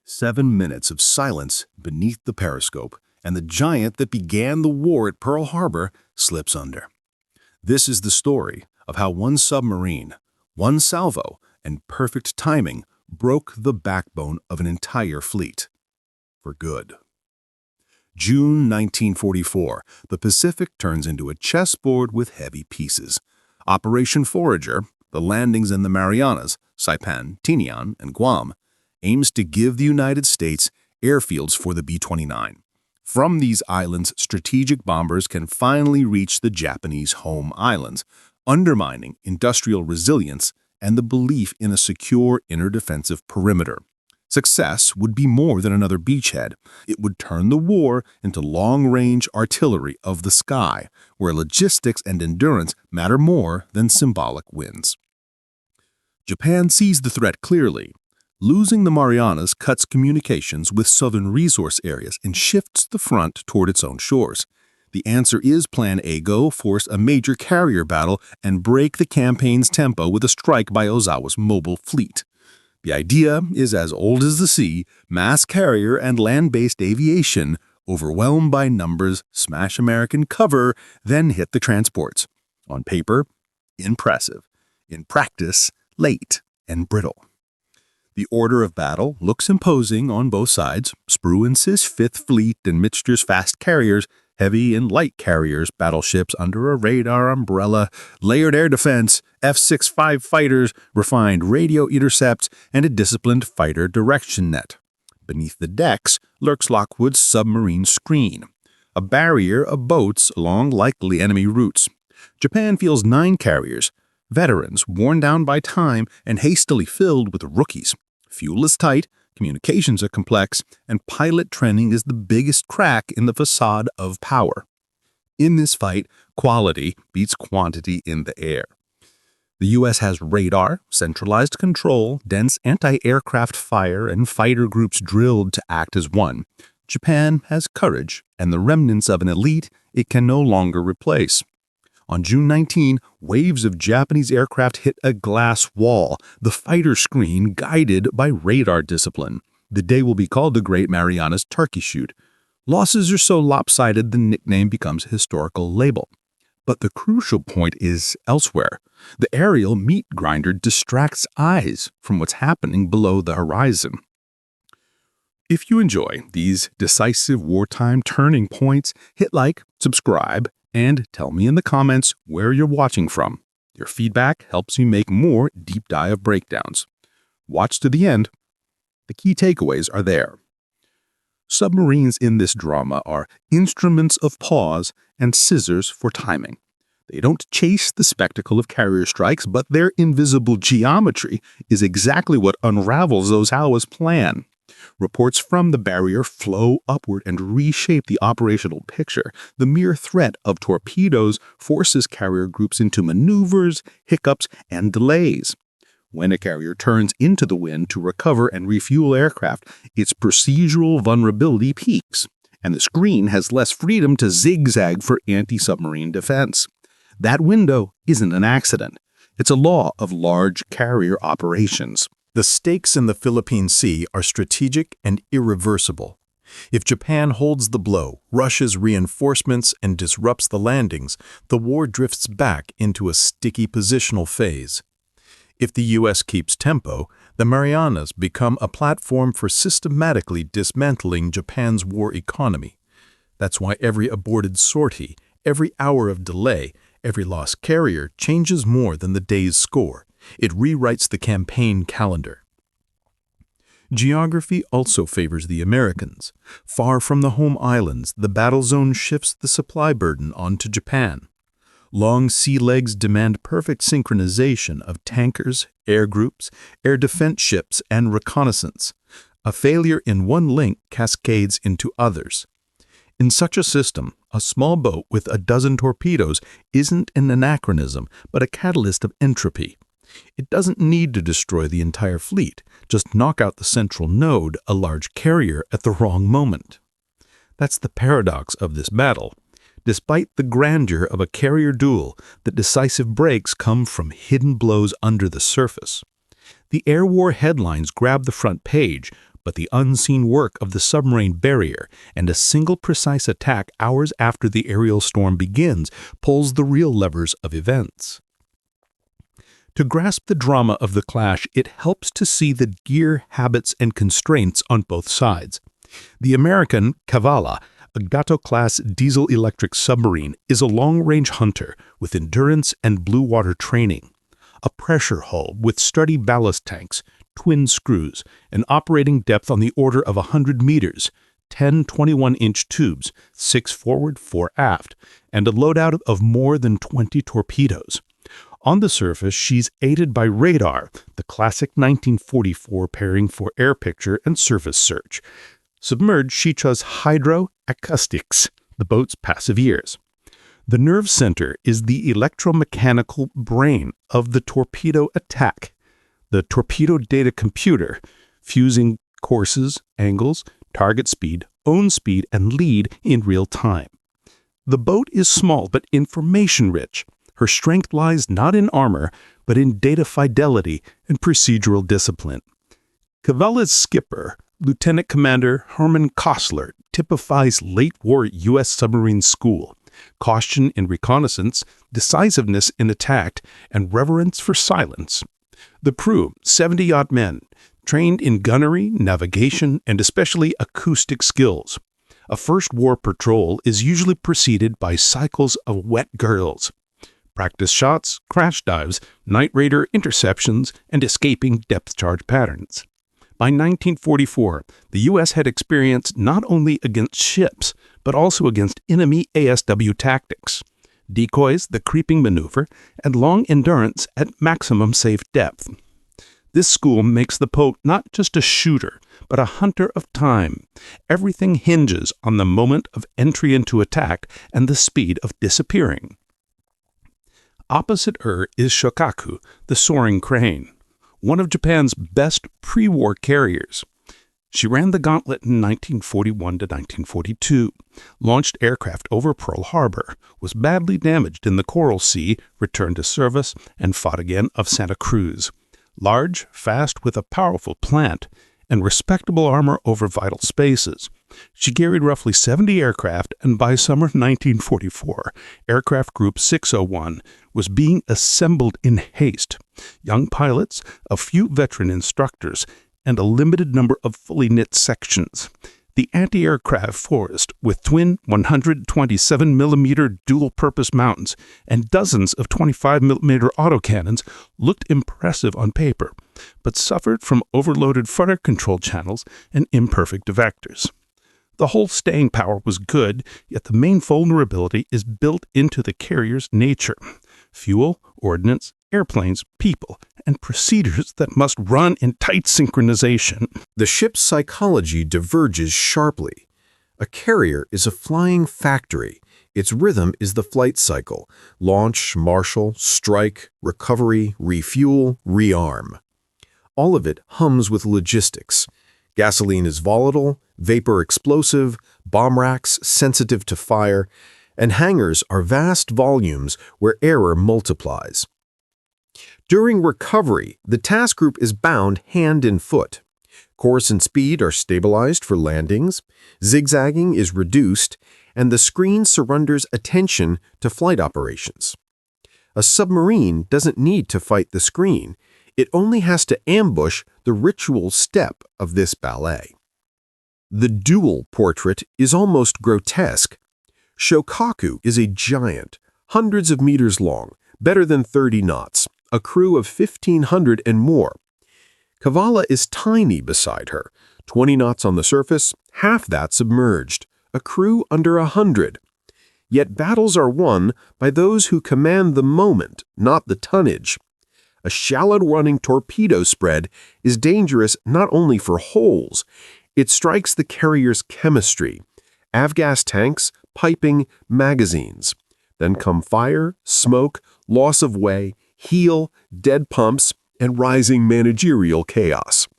7 minutes of silence beneath the periscope, and the giant that began the war at Pearl Harbor slips under. This is the story of how one submarine, one salvo, and perfect timing broke the backbone of an entire fleet. For good. June 1944, the Pacific turns into a chessboard with heavy pieces. Operation Forager, the landings in the Marianas, Saipan, Tinian, and Guam, aims to give the United States airfields for the B-29. From these islands, strategic bombers can finally reach the Japanese home islands, undermining industrial resilience and the belief in a secure interdefensive perimeter. Success would be more than another beachhead. It would turn the war into long-range artillery of the sky, where logistics and endurance matter more than symbolic wins. Japan sees the threat clearly. Losing the Marianas cuts communications with southern resource areas and shifts the front toward its own shores. The answer is Plan A: force a major carrier battle and break the campaign's tempo with a strike by Ozawa's Mobile Fleet. The idea is as old as the sea: mass carrier and land-based aviation, overwhelmed by numbers, smash American cover, then hit the transports. On paper, impressive. In practice, late and brittle. The order of battle looks imposing on both sides. Sprue insists Fifth Fleet and Mixture's fast carriers, heavy and light carriers, battleships under a radar umbrella, layered air defense, F-65 fighters, refined radio intercepts, and a disciplined fighter direction net. Beneath the decks lurks Lockwood's submarine screen, a barrier of boats along likely enemy routes. Japan fields 9 carriers, veterans worn down by time and hastily filled with rookies. Fuel is tight, communications are complex, and pilot training is the biggest crack in the facade of power. In this fight, quality beats quantity in the air. The U.S. has radar, centralized control, dense anti-aircraft fire, and fighter groups drilled to act as one. Japan has courage and the remnants of an elite it can no longer replace. On June 19, waves of Japanese aircraft hit a glass wall, the fighter screen guided by radar discipline. The day will be called the Great Marianas Turkey Shoot. Losses are so lopsided the nickname becomes a historical label. But the crucial point is elsewhere. The aerial meat grinder distracts eyes from what's happening below the horizon. If you enjoy these decisive wartime turning points, hit like, subscribe, and tell me in the comments where you're watching from. Your feedback helps me make more deep dive breakdowns. Watch to the end. The key takeaways are there. Submarines in this drama are instruments of pause and scissors for timing. They don't chase the spectacle of carrier strikes, but their invisible geometry is exactly what unravels Ozawa's plan. Reports from the barrier flow upward and reshape the operational picture. The mere threat of torpedoes forces carrier groups into maneuvers, hiccups, and delays. When a carrier turns into the wind to recover and refuel aircraft, its procedural vulnerability peaks, and the screen has less freedom to zigzag for anti-submarine defense. That window isn't an accident. It's a law of large carrier operations. The stakes in the Philippine Sea are strategic and irreversible. If Japan holds the blow, rushes reinforcements, and disrupts the landings, the war drifts back into a sticky positional phase. If the U.S. keeps tempo, the Marianas become a platform for systematically dismantling Japan's war economy. That's why every aborted sortie, every hour of delay, every lost carrier changes more than the day's score. It rewrites the campaign calendar. Geography also favors the Americans. Far from the home islands, the battle zone shifts the supply burden onto Japan. Long sea legs demand perfect synchronization of tankers, air groups, air defense ships, and reconnaissance. A failure in one link cascades into others. In such a system, a small boat with a dozen torpedoes isn't an anachronism, but a catalyst of entropy. It doesn't need to destroy the entire fleet, just knock out the central node, a large carrier, at the wrong moment. That's the paradox of this battle. Despite the grandeur of a carrier duel, the decisive breaks come from hidden blows under the surface. The air war headlines grab the front page, but the unseen work of the submarine barrier and a single precise attack hours after the aerial storm begins pulls the real levers of events. To grasp the drama of the clash, it helps to see the gear, habits, and constraints on both sides. The American Cavalla, a Gato-class diesel-electric submarine, is a long-range hunter with endurance and blue water training. A pressure hull with sturdy ballast tanks, twin screws, an operating depth on the order of 100 meters, 10 21-inch tubes, 6 forward, 4 aft, and a loadout of more than 20 torpedoes. On the surface, she's aided by radar, the classic 1944 pairing for air picture and surface search. Submerged, she chose hydroacoustics, the boat's passive ears. The nerve center is the electromechanical brain of the torpedo attack, the torpedo data computer, fusing courses, angles, target speed, own speed, and lead in real time. The boat is small but information-rich. Her strength lies not in armor, but in data fidelity and procedural discipline. Cavalla's skipper, Lieutenant Commander Herman Kostler, typifies late-war U.S. submarine school: caution in reconnaissance, decisiveness in attack, and reverence for silence. The crew, 70-odd men, trained in gunnery, navigation, and especially acoustic skills. A first war patrol is usually preceded by cycles of wet girls, practice shots, crash dives, night raider interceptions, and escaping depth charge patterns. By 1944, the U.S. had experience not only against ships, but also against enemy ASW tactics, decoys, the creeping maneuver, and long endurance at maximum safe depth. This school makes the boat not just a shooter, but a hunter of time. Everything hinges on the moment of entry into attack and the speed of disappearing. Opposite her is Shokaku, the soaring crane, one of Japan's best pre-war carriers. She ran the gauntlet in 1941 to 1942, launched aircraft over Pearl Harbor, was badly damaged in the Coral Sea, returned to service, and fought again off Santa Cruz. Large, fast, with a powerful plant, and respectable armor over vital spaces. She carried roughly 70 aircraft, and by summer 1944, Aircraft Group 601 was being assembled in haste. Young pilots, a few veteran instructors, and a limited number of fully knit sections. The anti-aircraft forest, with twin 127mm dual-purpose mounts and dozens of 25mm autocannons, looked impressive on paper, but suffered from overloaded fire control channels and imperfect vectors. The whole staying power was good, yet the main vulnerability is built into the carrier's nature: fuel, ordnance, airplanes, people, and procedures that must run in tight synchronization. The ship's psychology diverges sharply. A carrier is a flying factory. Its rhythm is the flight cycle: launch, marshal, strike, recovery, refuel, rearm. All of it hums with logistics. Gasoline is volatile, vapor explosive, bomb racks sensitive to fire, and hangars are vast volumes where error multiplies. During recovery, the task group is bound hand and foot. Course and speed are stabilized for landings, zigzagging is reduced, and the screen surrenders attention to flight operations. A submarine doesn't need to fight the screen. It only has to ambush the ritual step of this ballet. The dual portrait is almost grotesque. Shokaku is a giant, hundreds of meters long, better than 30 knots, a crew of 1,500 and more. Cavalla is tiny beside her, 20 knots on the surface, half that submerged, a crew under 100. Yet battles are won by those who command the moment, not the tonnage. A shallow-running torpedo spread is dangerous not only for holes, it strikes the carrier's chemistry: Avgas tanks, piping, magazines. Then come fire, smoke, loss of way, heel, dead pumps, and rising managerial chaos.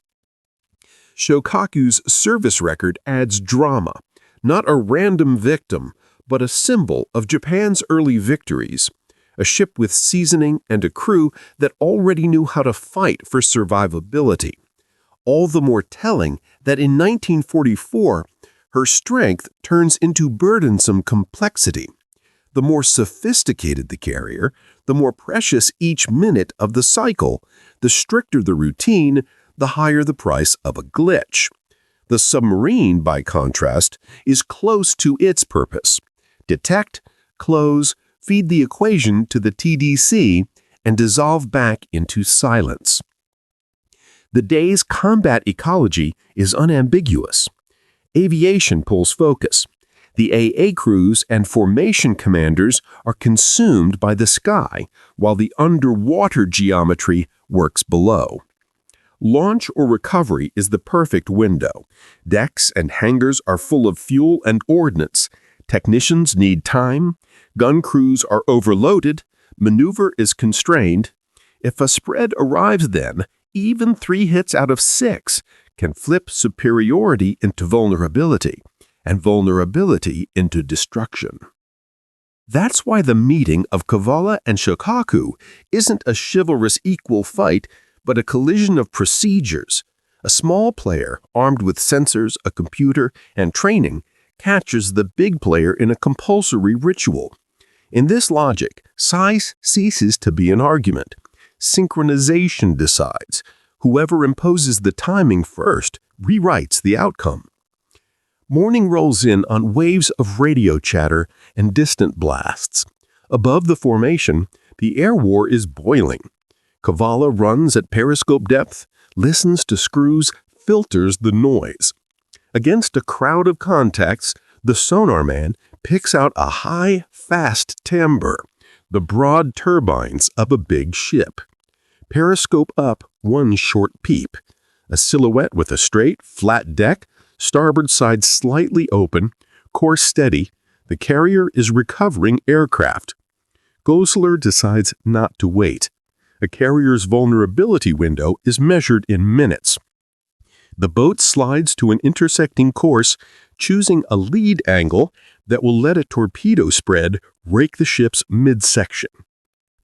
Shokaku's service record adds drama, not a random victim, but a symbol of Japan's early victories. A ship with seasoning and a crew that already knew how to fight for survivability. all the more telling that in 1944, her strength turns into burdensome complexity. The more sophisticated the carrier, the more precious each minute of the cycle, the stricter the routine, the higher the price of a glitch. The submarine, by contrast, is close to its purpose. Detect, close, feed the equation to the TDC, and dissolve back into silence. The day's combat ecology is unambiguous. Aviation pulls focus. The AA crews and formation commanders are consumed by the sky, while the underwater geometry works below. Launch or recovery is the perfect window. Decks and hangars are full of fuel and ordnance. Technicians need time. Gun crews are overloaded. Maneuver is constrained. If a spread arrives then, even 3 hits out of 6 can flip superiority into vulnerability, and vulnerability into destruction. That's why the meeting of Cavalla and Shokaku isn't a chivalrous equal fight, but a collision of procedures. A small player, armed with sensors, a computer, and training, catches the big player in a compulsory ritual. In this logic, size ceases to be an argument. Synchronization decides. Whoever imposes the timing first rewrites the outcome. Morning rolls in on waves of radio chatter and distant blasts. Above the formation, the air war is boiling. Cavalla runs at periscope depth, listens to screws, filters the noise. Against a crowd of contacts, the sonar man picks out a high, fast timber, the broad turbines of a big ship. Periscope up, one short peep. A silhouette with a straight, flat deck, starboard side slightly open, course steady. The carrier is recovering aircraft. Gosler decides not to wait. A carrier's vulnerability window is measured in minutes. The boat slides to an intersecting course, choosing a lead angle that will let a torpedo spread rake the ship's midsection.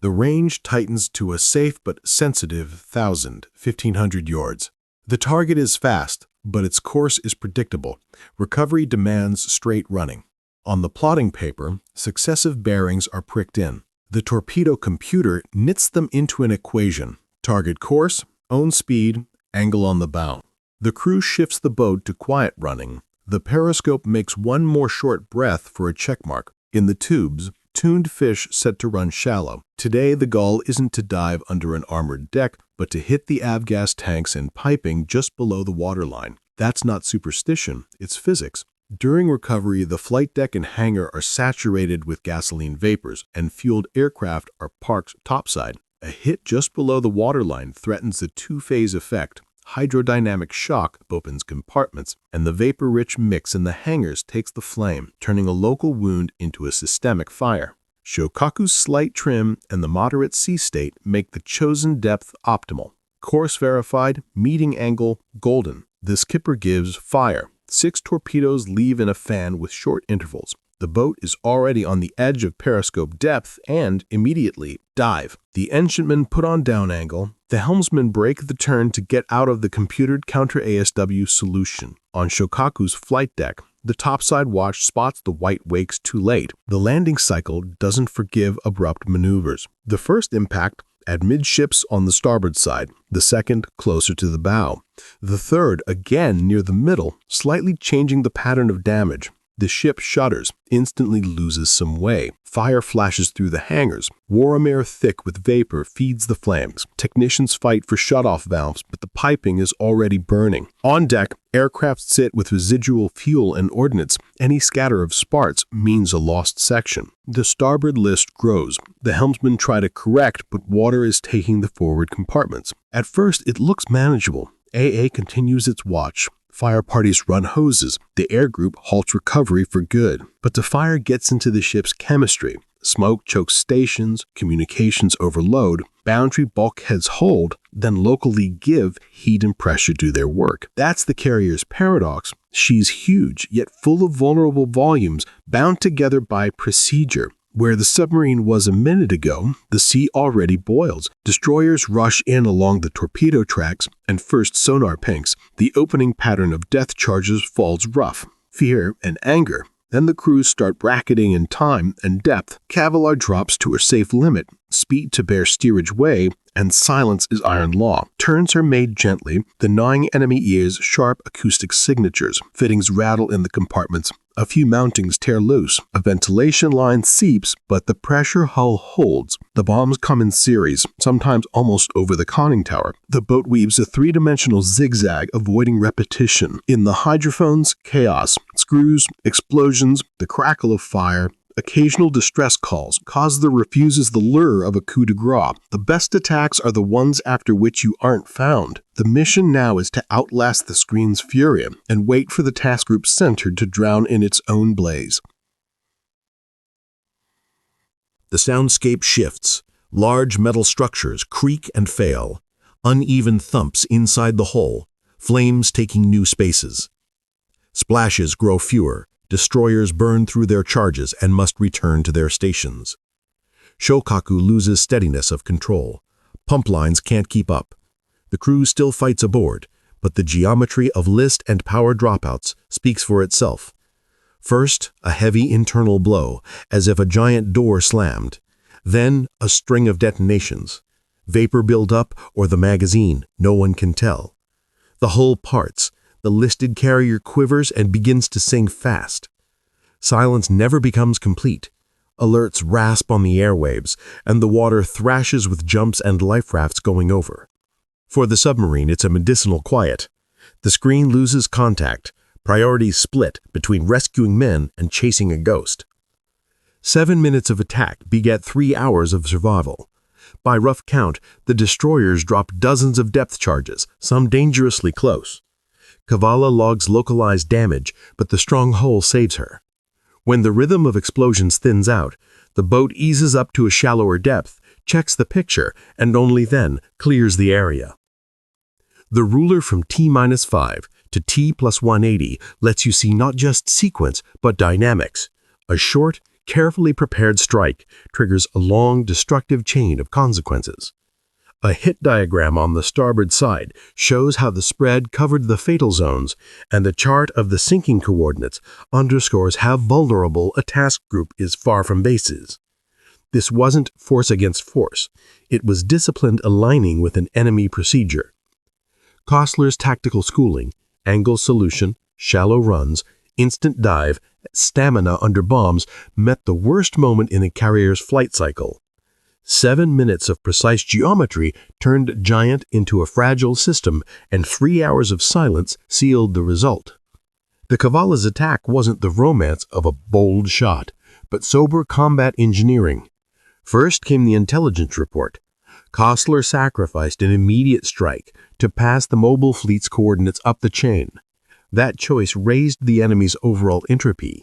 The range tightens to a safe but sensitive 1,500 yards. The target is fast, but its course is predictable. Recovery demands straight running. On the plotting paper, successive bearings are pricked in. The torpedo computer knits them into an equation: target course, own speed, angle on the bow. The crew shifts the boat to quiet running. The periscope makes one more short breath for a checkmark. In the tubes, tuned fish set to run shallow. Today, the goal isn't to dive under an armored deck, but to hit the Avgas tanks and piping just below the waterline. That's not superstition, it's physics. During recovery, the flight deck and hangar are saturated with gasoline vapors, and fueled aircraft are parked topside. A hit just below the waterline threatens the two-phase effect. Hydrodynamic shock opens compartments, and the vapor-rich mix in the hangars takes the flame, turning a local wound into a systemic fire. Shokaku's slight trim and the moderate sea state make the chosen depth optimal. Course verified, meeting angle, golden. The skipper gives fire. 6 torpedoes leave in a fan with short intervals. The boat is already on the edge of periscope depth and, immediately, dive. The enginemen put on down angle. The helmsmen break the turn to get out of the computered counter-ASW solution. On Shokaku's flight deck, the topside watch spots the white wakes too late. The landing cycle doesn't forgive abrupt maneuvers. The first impact amidships on the starboard side, the second closer to the bow. The third again near the middle, slightly changing the pattern of damage. The ship shudders, instantly loses some way. Fire flashes through the hangars. Warm air thick with vapor feeds the flames. Technicians fight for shutoff valves, but the piping is already burning. On deck, aircraft sit with residual fuel and ordnance. Any scatter of sparks means a lost section. The starboard list grows. The helmsmen try to correct, but water is taking the forward compartments. At first, it looks manageable. AA continues its watch. Fire parties run hoses. The air group halts recovery for good. But the fire gets into the ship's chemistry. Smoke chokes stations, communications overload, boundary bulkheads hold, then locally give heat and pressure do their work. That's the carrier's paradox. She's huge, yet full of vulnerable volumes, bound together by procedure. Where the submarine was a minute ago, the sea already boils. Destroyers rush in along the torpedo tracks and first sonar pinks. The opening pattern of death charges falls rough. Fear and anger. Then the crews start bracketing in time and depth. Cavalla drops to a safe limit. Speed to bear steerage way, and silence is iron law. Turns are made gently, denying enemy ears sharp acoustic signatures. Fittings rattle in the compartments. A few mountings tear loose. A ventilation line seeps, but the pressure hull holds. The bombs come in series, sometimes almost over the conning tower. The boat weaves a three-dimensional zigzag, avoiding repetition. In the hydrophones, chaos. Screws, explosions, the crackle of fire. Occasional distress calls cause the refuses the lure of a coup de grace. The best attacks are the ones after which you aren't found. The mission now is to outlast the screen's fury and wait for the task group center to drown in its own blaze. The soundscape shifts. Large metal structures creak and fail. Uneven thumps inside the hull. Flames taking new spaces. Splashes grow fewer. Destroyers burn through their charges and must return to their stations. Shokaku loses steadiness of control. Pump lines can't keep up. The crew still fights aboard, but the geometry of list and power dropouts speaks for itself. First, a heavy internal blow, as if a giant door slammed. Then, a string of detonations. Vapor build up or the magazine, no one can tell. The hull parts. The listed carrier quivers and begins to sing fast. Silence never becomes complete. Alerts rasp on the airwaves, and the water thrashes with jumps and life rafts going over. For the submarine, it's a medicinal quiet. The screen loses contact. Priorities split between rescuing men and chasing a ghost. 7 minutes of attack beget 3 hours of survival. By rough count, the destroyers drop dozens of depth charges, some dangerously close. Cavalla logs localized damage, but the strong hull saves her. When the rhythm of explosions thins out, the boat eases up to a shallower depth, checks the picture, and only then clears the area. The ruler from T-5 to T+180 lets you see not just sequence, but dynamics. A short, carefully prepared strike triggers a long, destructive chain of consequences. A hit diagram on the starboard side shows how the spread covered the fatal zones, and the chart of the sinking coordinates underscores how vulnerable a task group is far from bases. This wasn't force against force. It was disciplined aligning with an enemy procedure. Kostler's tactical schooling, angle solution, shallow runs, instant dive, stamina under bombs met the worst moment in a carrier's flight cycle. 7 minutes of precise geometry turned Giant into a fragile system, and 3 hours of silence sealed the result. The Cavalla's attack wasn't the romance of a bold shot, but sober combat engineering. First came the intelligence report. Kostler sacrificed an immediate strike to pass the mobile fleet's coordinates up the chain. That choice raised the enemy's overall entropy.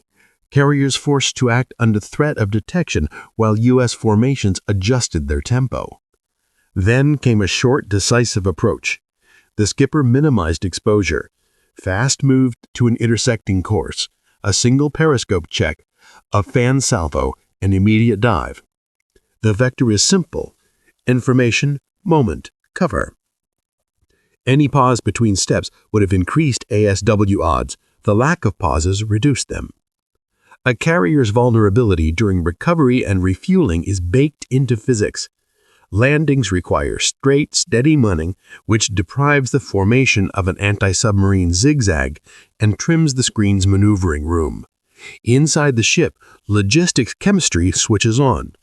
Carriers forced to act under threat of detection while U.S. formations adjusted their tempo. Then came a short, decisive approach. The skipper minimized exposure, fast moved to an intersecting course, a single periscope check, a fan salvo, and immediate dive. The vector is simple: information, moment, cover. Any pause between steps would have increased ASW odds. The lack of pauses reduced them. A carrier's vulnerability during recovery and refueling is baked into physics. Landings require straight, steady munning, which deprives the formation of an anti-submarine zigzag and trims the screen's maneuvering room. Inside the ship, logistics chemistry switches on.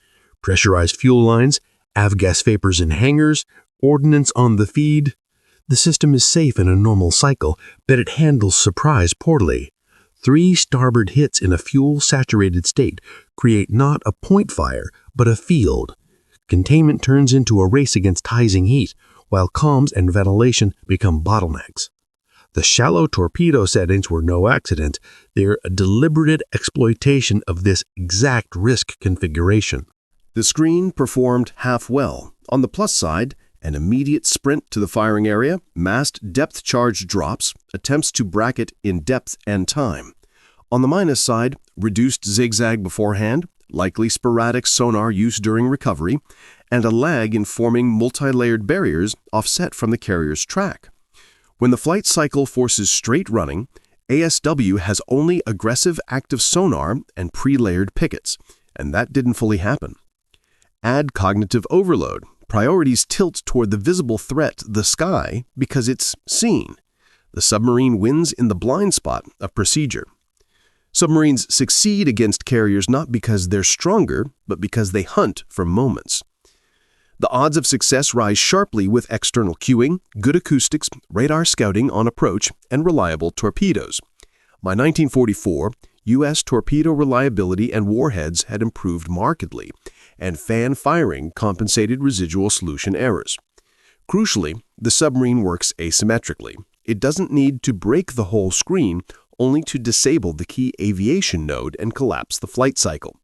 Pressurized fuel lines, Avgas vapors in hangars, ordnance on the feed. The system is safe in a normal cycle, but it handles surprise poorly. 3 starboard hits in a fuel-saturated state create not a point fire, but a field. Containment turns into a race against rising heat, while comms and ventilation become bottlenecks. The shallow torpedo settings were no accident. They're a deliberate exploitation of this exact risk configuration. The screen performed half well. On the plus side, an immediate sprint to the firing area, massed depth charge drops, attempts to bracket in depth and time. On the minus side, reduced zigzag beforehand, likely sporadic sonar use during recovery, and a lag in forming multi-layered barriers offset from the carrier's track. When the flight cycle forces straight running, ASW has only aggressive active sonar and pre-layered pickets, and that didn't fully happen. Add cognitive overload. Priorities tilt toward the visible threat, the sky, because it's seen. The submarine wins in the blind spot of procedure. Submarines succeed against carriers not because they're stronger, but because they hunt for moments. The odds of success rise sharply with external cueing, good acoustics, radar scouting on approach, and reliable torpedoes. By 1944, U.S. torpedo reliability and warheads had improved markedly, and fan firing compensated residual solution errors. Crucially, the submarine works asymmetrically. It doesn't need to break the whole screen, only to disable the key aviation node and collapse the flight cycle.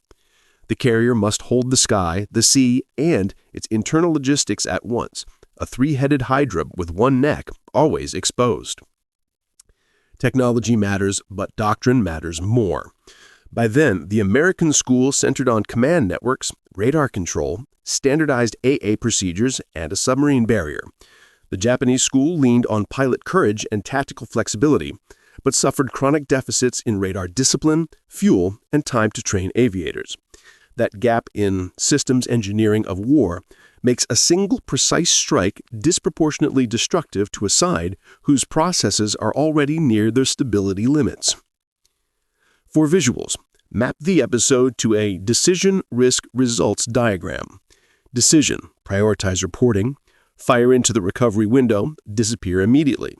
The carrier must hold the sky, the sea, and its internal logistics at once, a three-headed hydra with one neck, always exposed. Technology matters, but doctrine matters more. By then, the American school centered on command networks, radar control, standardized AA procedures, and a submarine barrier. The Japanese school leaned on pilot courage and tactical flexibility, but suffered chronic deficits in radar discipline, fuel, and time to train aviators. That gap in systems engineering of war makes a single precise strike disproportionately destructive to a side whose processes are already near their stability limits. For visuals, map the episode to a decision risk results diagram. Decision, prioritize reporting. Fire into the recovery window, disappear immediately.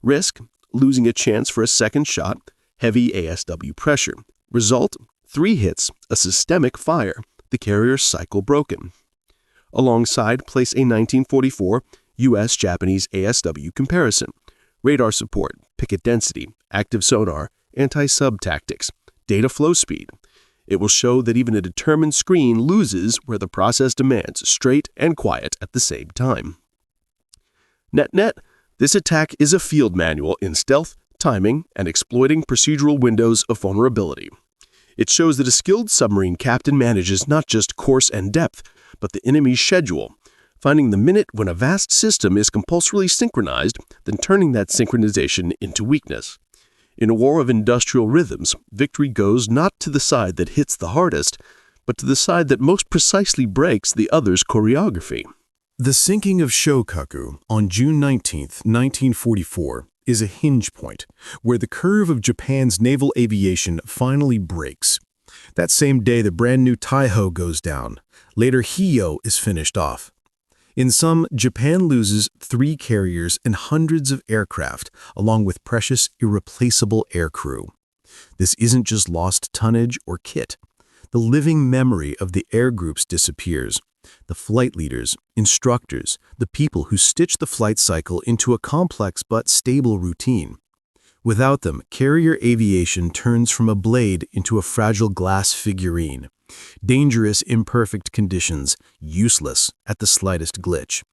Risk, losing a chance for a second shot, heavy ASW pressure. Result, 3 hits, a systemic fire, the carrier's cycle broken. Alongside, place a 1944 U.S.-Japanese ASW comparison. Radar support, picket density, active sonar, anti-sub tactics, data flow speed. It will show that even a determined screen loses where the process demands straight and quiet at the same time. Net-net, this attack is a field manual in stealth, timing, and exploiting procedural windows of vulnerability. It shows that a skilled submarine captain manages not just course and depth, but the enemy's schedule, finding the minute when a vast system is compulsorily synchronized, then turning that synchronization into weakness. In a war of industrial rhythms, victory goes not to the side that hits the hardest, but to the side that most precisely breaks the other's choreography. The sinking of Shokaku on June 19, 1944, is a hinge point where the curve of Japan's naval aviation finally breaks. That same day, the brand new Taiho goes down. Later, Hiyo is finished off. In sum, Japan loses 3 carriers and hundreds of aircraft, along with precious, irreplaceable aircrew. This isn't just lost tonnage or kit. The living memory of the air groups disappears. The flight leaders, instructors, the people who stitch the flight cycle into a complex but stable routine. Without them, carrier aviation turns from a blade into a fragile glass figurine. Dangerous, imperfect conditions, useless at the slightest glitch.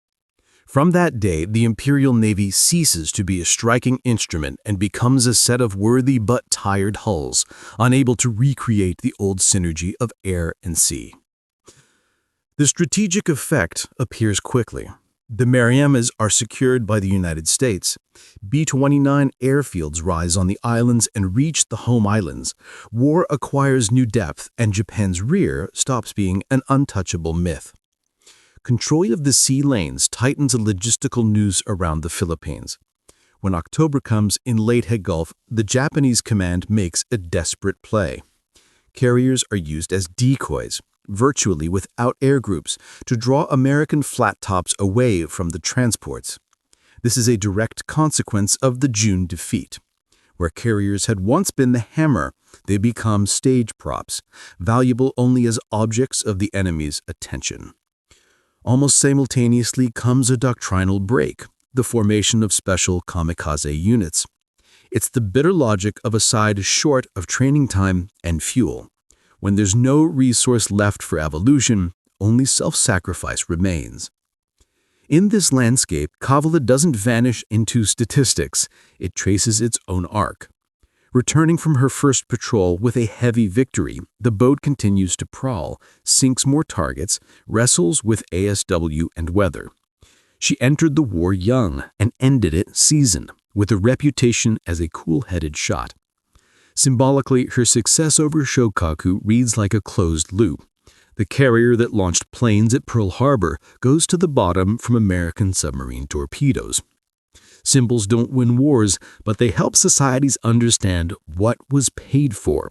From that day, the Imperial Navy ceases to be a striking instrument and becomes a set of worthy but tired hulls, unable to recreate the old synergy of air and sea. The strategic effect appears quickly. The Marianas are secured by the United States. B-29 airfields rise on the islands and reach the home islands. War acquires new depth, and Japan's rear stops being an untouchable myth. Control of the sea lanes tightens a logistical noose around the Philippines. When October comes in Leyte Gulf, the Japanese command makes a desperate play. Carriers are used as decoys, virtually without air groups, to draw American flat tops away from the transports. This is a direct consequence of the June defeat. Where carriers had once been the hammer, they become stage props, valuable only as objects of the enemy's attention. Almost simultaneously comes a doctrinal break, the formation of special kamikaze units. It's the bitter logic of a side short of training time and fuel. When there's no resource left for evolution, only self-sacrifice remains. In this landscape, Cavalla doesn't vanish into statistics. It traces its own arc. Returning from her first patrol with a heavy victory, the boat continues to prowl, sinks more targets, wrestles with ASW and weather. She entered the war young and ended it seasoned, with a reputation as a cool-headed shot. Symbolically, her success over Shokaku reads like a closed loop. The carrier that launched planes at Pearl Harbor goes to the bottom from American submarine torpedoes. Symbols don't win wars, but they help societies understand what was paid for.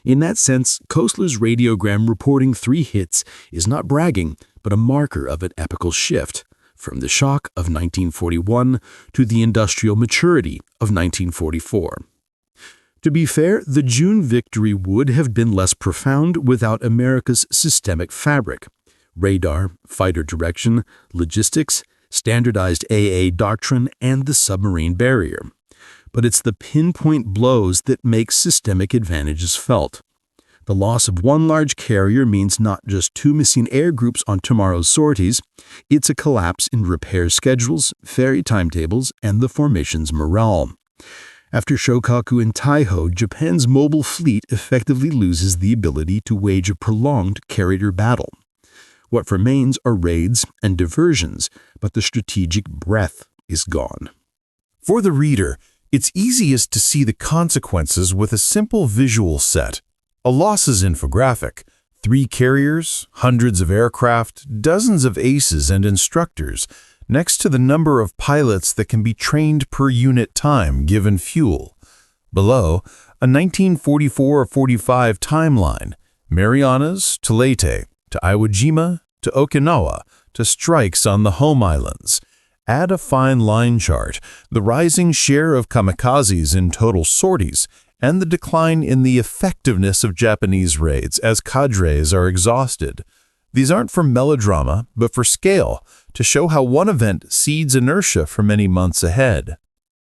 In that sense, Koestler's radiogram reporting 3 hits is not bragging, but a marker of an epical shift, from the shock of 1941 to the industrial maturity of 1944. To be fair, the June victory would have been less profound without America's systemic fabric: radar, fighter direction, logistics, standardized AA doctrine, and the submarine barrier. But it's the pinpoint blows that make systemic advantages felt. The loss of one large carrier means not just 2 missing air groups on tomorrow's sorties, it's a collapse in repair schedules, ferry timetables, and the formation's morale. After Shokaku and Taiho, Japan's mobile fleet effectively loses the ability to wage a prolonged carrier battle. What remains are raids and diversions, but the strategic breadth is gone. For the reader, it's easiest to see the consequences with a simple visual set. A losses infographic: 3 carriers, hundreds of aircraft, dozens of aces and instructors, next to the number of pilots that can be trained per unit time given fuel. Below, a 1944-45 timeline: Marianas to Leyte, to Iwo Jima, to Okinawa, to strikes on the home islands. Add a fine line chart, the rising share of kamikazes in total sorties, and the decline in the effectiveness of Japanese raids as cadres are exhausted. These aren't for melodrama, but for scale, to show how one event seeds inertia for many months ahead.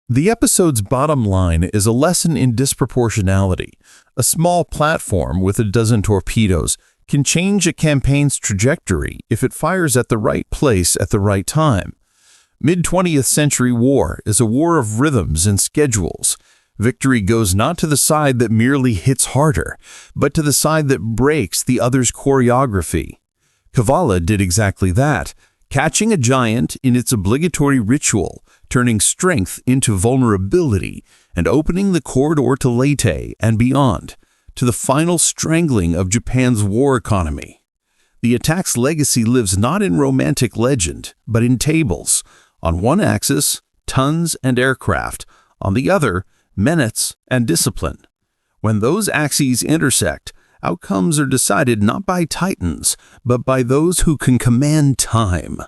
The episode's bottom line is a lesson in disproportionality. A small platform with a dozen torpedoes can change a campaign's trajectory if it fires at the right place at the right time. Mid-20th century war is a war of rhythms and schedules. Victory goes not to the side that merely hits harder, but to the side that breaks the other's choreography. Cavalla did exactly that, catching a giant in its obligatory ritual, turning strength into vulnerability, and opening the corridor to Leyte and beyond, to the final strangling of Japan's war economy. The attack's legacy lives not in romantic legend, but in tables. On one axis, tons and aircraft. On the other, menace and discipline. When those axes intersect, outcomes are decided not by titans, but by those who can command time.